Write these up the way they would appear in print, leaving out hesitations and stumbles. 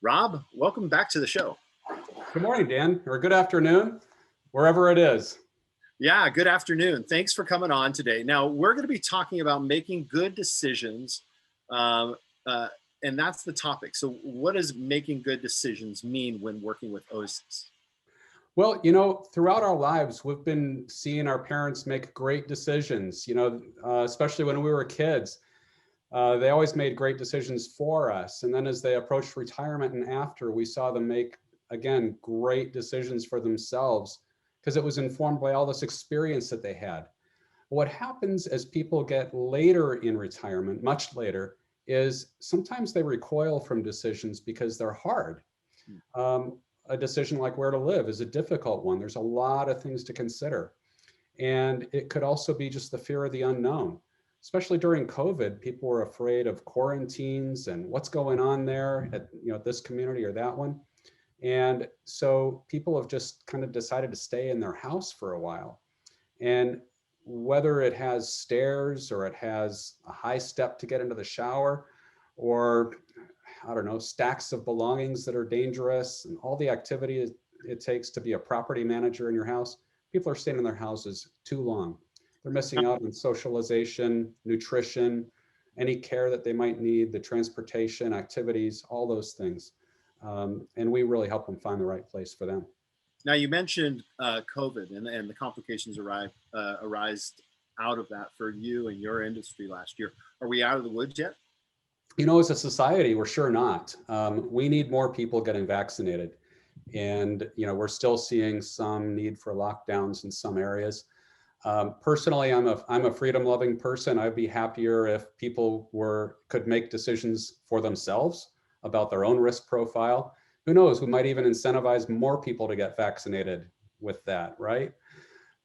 Rob, welcome back to the show. Good morning, Dan, or good afternoon, wherever it is. Yeah, good afternoon. Thanks for coming on today. Now, we're going to be talking about making good decisions, um, uh, and that's the topic. So, what does making good decisions mean when working with Oasis? Well, throughout our lives, we've been seeing our parents make great decisions, especially when we were kids. They always made great decisions for us. And then as they approached retirement and after, we saw them make, again, great decisions for themselves because it was informed by all this experience that they had. What happens as people get later in retirement, much later, is sometimes they recoil from decisions because they're hard. A decision like where to live is a difficult one. There's a lot of things to consider. And it could also be just the fear of the unknown. Especially during COVID, people were afraid of quarantines and what's going on there at this community or that one. And so people have just kind of decided to stay in their house for a while. And whether it has stairs or it has a high step to get into the shower, or I don't know, stacks of belongings that are dangerous and all the activity it takes to be a property manager in your house, people are staying in their houses too long. They're missing out on socialization, nutrition, any care that they might need, the transportation, activities, all those things. And we really help them find the right place for them. Now, you mentioned COVID and the complications arise out of that for you and your industry last year. Are we out of the woods yet? As a society, we're sure not. We need more people getting vaccinated. And, we're still seeing some need for lockdowns in some areas. Personally, I'm a freedom-loving person. I'd be happier if people could make decisions for themselves about their own risk profile. Who knows, we might even incentivize more people to get vaccinated with that, right?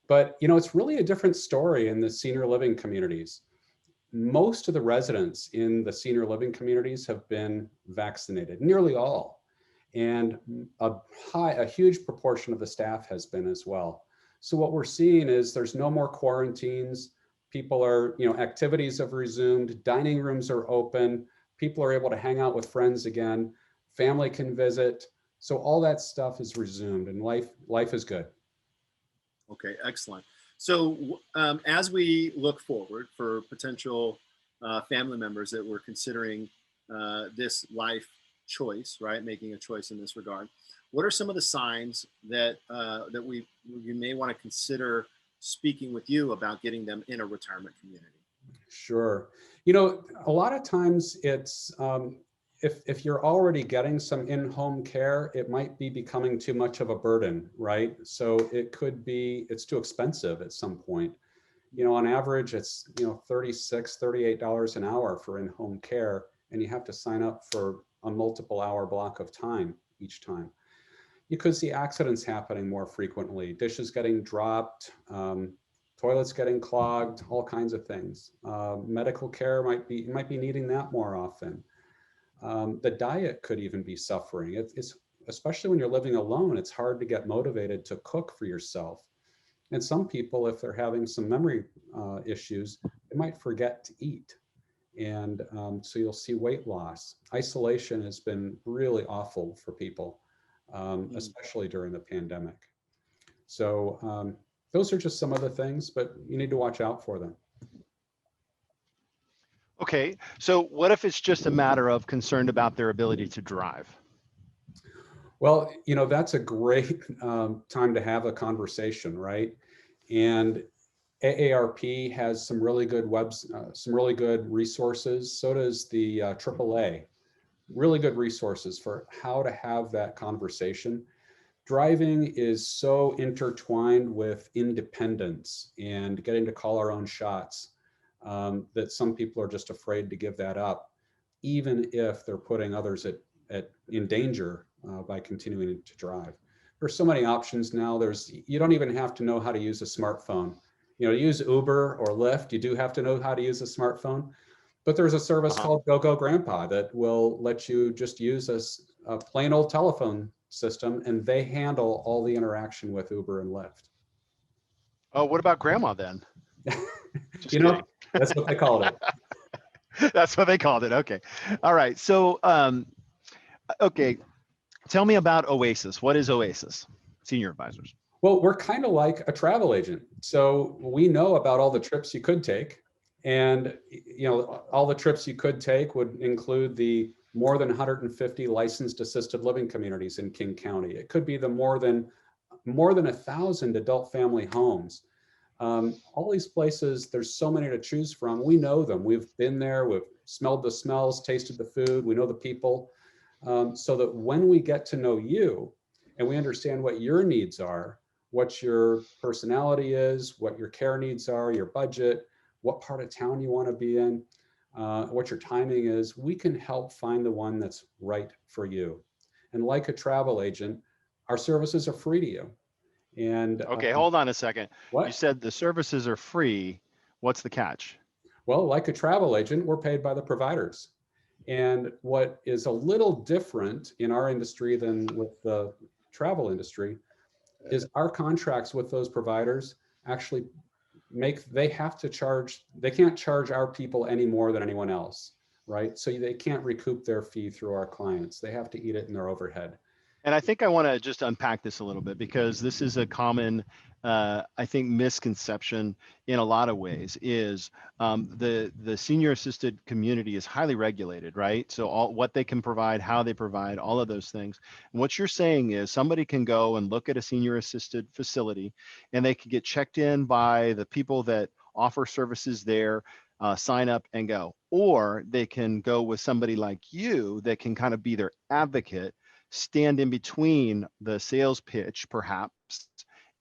But, it's really a different story in the senior living communities. Most of the residents in the senior living communities have been vaccinated, nearly all. And a huge proportion of the staff has been as well. So what we're seeing is there's no more quarantines. People are, activities have resumed, dining rooms are open, people are able to hang out with friends again, family can visit. So all that stuff is resumed and life is good. Okay, excellent. So as we look forward for potential family members that we're considering this life choice, right, making a choice in this regard, what are some of the signs that you may want to consider speaking with you about getting them in a retirement community? Sure. A lot of times it's if you're already getting some in-home care, it might be becoming too much of a burden, right? So it could be, it's too expensive at some point. On average, it's, $36, $38 an hour for in-home care, and you have to sign up for a multiple hour block of time each time. You could see accidents happening more frequently, dishes getting dropped, toilets getting clogged, all kinds of things. Medical care might be needing that more often. The diet could even be suffering. It's especially when you're living alone, it's hard to get motivated to cook for yourself. And some people, if they're having some memory issues, they might forget to eat. And so you'll see weight loss. Isolation has been really awful for people, especially during the pandemic. So those are just some of the things, but you need to watch out for them. Okay, so what if it's just a matter of concerned about their ability to drive? Well, that's a great time to have a conversation, right? And AARP has some really good some really good resources. So does the AAA, really good resources for how to have that conversation. Driving is so intertwined with independence and getting to call our own shots that some people are just afraid to give that up, even if they're putting others in danger by continuing to drive. There's so many options now. You don't even have to know how to use a smartphone. To use Uber or Lyft, you do have to know how to use a smartphone. But there's a service called GoGo Grandpa that will let you just use a plain old telephone system, and they handle all the interaction with Uber and Lyft. Oh, what about grandma then? That's what they called it. That's what they called it. Okay. All right. So Okay, tell me about Oasis. What is Oasis Senior Advisors? Well, we're kind of like a travel agent. So we know about all the trips you could take. And all the trips you could take would include the more than 150 licensed assisted living communities in King County. It could be the more than 1,000 adult family homes. All these places, there's so many to choose from. We know them. We've been there. We've smelled the smells, tasted the food. We know the people. So that when we get to know you and we understand what your needs are, what your personality is, what your care needs are, your budget, what part of town you want to be in, what your timing is, we can help find the one that's right for you. And like a travel agent, our services are free to you. And Okay, hold on a second. what? You said the services are free. What's the catch? Well, like a travel agent, we're paid by the providers. And what is a little different in our industry than with the travel industry is our contracts with those providers actually they can't charge our people any more than anyone else, right? So they can't recoup their fee through our clients. They have to eat it in their overhead. And I think I want to just unpack this a little bit because this is a common, I think, misconception in a lot of ways is the senior assisted community is highly regulated, right? So all what they can provide, how they provide, all of those things. And what you're saying is somebody can go and look at a senior assisted facility and they can get checked in by the people that offer services there, sign up and go. Or they can go with somebody like you that can kind of be their advocate, stand in between the sales pitch perhaps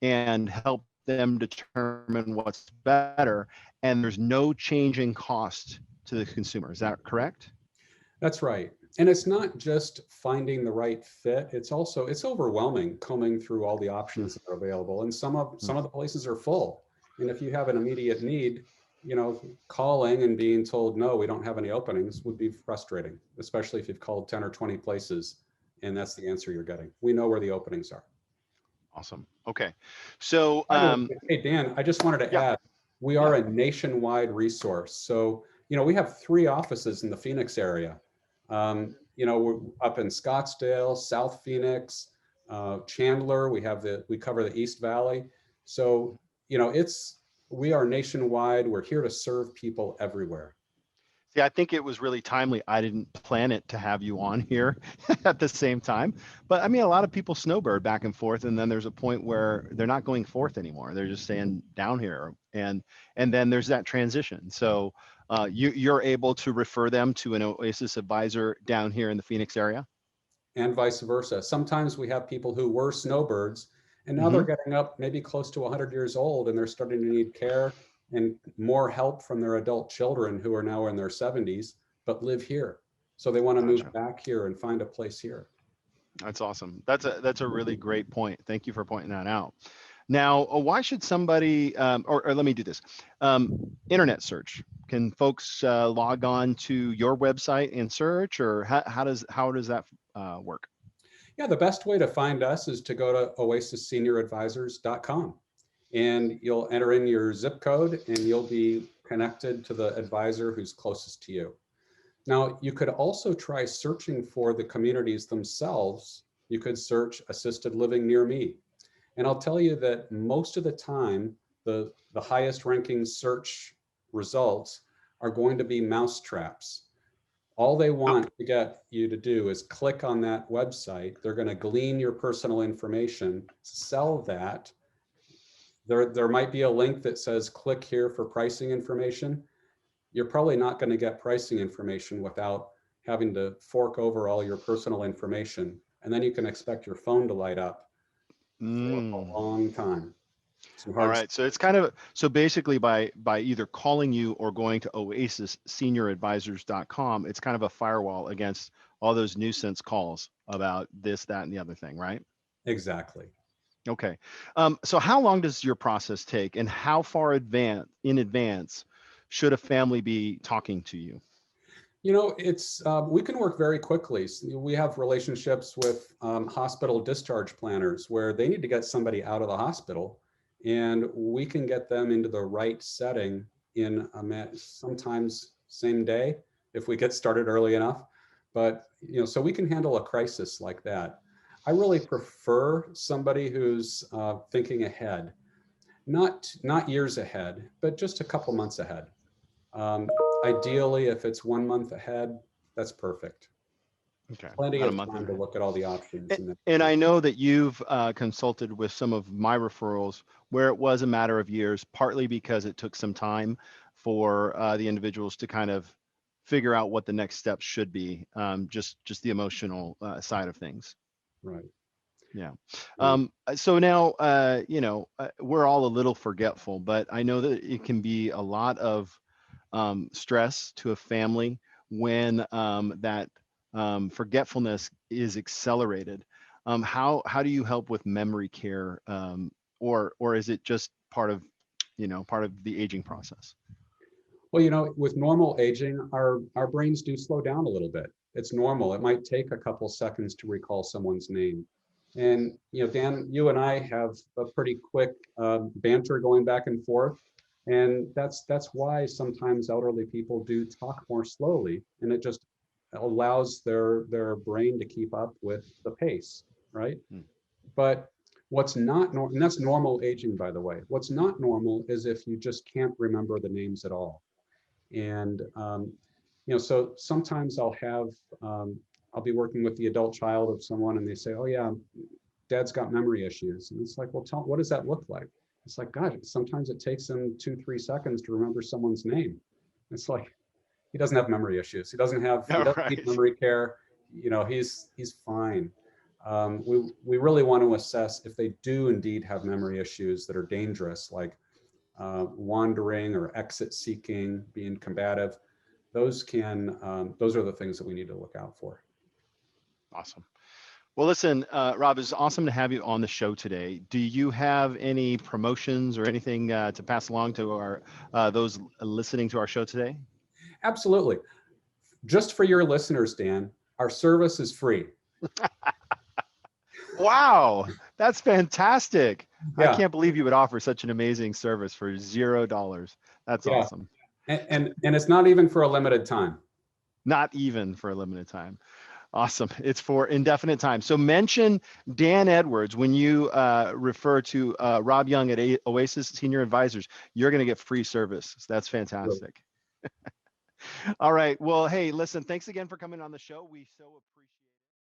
and help them determine what's better, and there's no change in cost to the consumer. Is that correct? That's right. And it's not just finding the right fit. It's overwhelming combing through all the options that are available. And some of the places are full. And if you have an immediate need, calling and being told, no, we don't have any openings would be frustrating, especially if you've called 10 or 20 places and that's the answer you're getting. We know where the openings are. Awesome. Okay. So, hey, Dan, I just wanted to add, we are a nationwide resource. So, we have 3 offices in the Phoenix area. We're up in Scottsdale, South Phoenix, Chandler. We cover the East Valley. So, we are nationwide. We're here to serve people everywhere. See, I think it was really timely. I didn't plan it to have you on here at the same time, but I mean, a lot of people snowbird back and forth, and then there's a point where they're not going forth anymore. They're just staying down here, and then there's that transition. So you're able to refer them to an Oasis advisor down here in the Phoenix area, and vice versa. Sometimes we have people who were snowbirds, and now they're getting up maybe close to 100 years old, and they're starting to need care and more help from their adult children who are now in their 70s, but live here. So they want to move back here and find a place here. That's awesome. That's a really great point. Thank you for pointing that out. Now, why should somebody, or let me do this, internet search. Can folks log on to your website and search, or how does that work? Yeah, the best way to find us is to go to oasissenior.advisors.com. And you'll enter in your zip code and you'll be connected to the advisor who's closest to you. Now, you could also try searching for the communities themselves. You could search assisted living near me. And I'll tell you that most of the time, the highest ranking search results are going to be mousetraps. All they want to get you to do is click on that website. They're going to glean your personal information, sell that. There might be a link that says click here for pricing information. You're probably not going to get pricing information without having to fork over all your personal information. And then you can expect your phone to light up for a long time. All right. So it's kind of, so basically by either calling you or going to oasissenior.advisors.com, it's kind of a firewall against all those nuisance calls about this, that, and the other thing, right? Exactly. Okay. So how long does your process take, and how far in advance should a family be talking to you? It's we can work very quickly. We have relationships with hospital discharge planners where they need to get somebody out of the hospital, and we can get them into the right setting in sometimes same day if we get started early enough. But, so we can handle a crisis like that. I really prefer somebody who's thinking ahead, not years ahead, but just a couple months ahead. Ideally, if it's 1 month ahead, that's perfect. Okay, Plenty about a of month time to ahead. look at all the options. And I know that you've consulted with some of my referrals where it was a matter of years, partly because it took some time for the individuals to kind of figure out what the next steps should be, just the emotional side of things. Right. Yeah. Right. So now, we're all a little forgetful, but I know that it can be a lot of stress to a family when that forgetfulness is accelerated. How do you help with memory care, or is it just part of the aging process? Well, with normal aging, our brains do slow down a little bit. It's normal. It might take a couple seconds to recall someone's name. And, Dan, you and I have a pretty quick banter going back and forth. And that's why sometimes elderly people do talk more slowly, and it just allows their brain to keep up with the pace, right? Hmm. But what's not normal, and that's normal aging, by the way. What's not normal is if you just can't remember the names at all. And so sometimes I'll be working with the adult child of someone, and they say, "Oh yeah, Dad's got memory issues," and it's like, "Well, what does that look like?" It's like, God, sometimes it takes him 2-3 seconds to remember someone's name. It's like, he doesn't have memory issues. He doesn't All need right. memory care. He's fine. We really want to assess if they do indeed have memory issues that are dangerous, like wandering or exit seeking, being combative. Those are the things that we need to look out for. Awesome. Well, listen, Rob, it's awesome to have you on the show today. Do you have any promotions or anything to pass along to our those listening to our show today? Absolutely. Just for your listeners, Dan, our service is free. Wow, that's fantastic. I Yeah, can't believe you would offer such an amazing service for $0. That's yeah. awesome. And it's not even for a limited time. Not even for a limited time. Awesome. It's for indefinite time. So mention Dan Edwards when you refer to Rob Young at Oasis Senior Advisors. You're going to get free service. So that's fantastic. All right. Well, hey, listen, thanks again for coming on the show. We so appreciate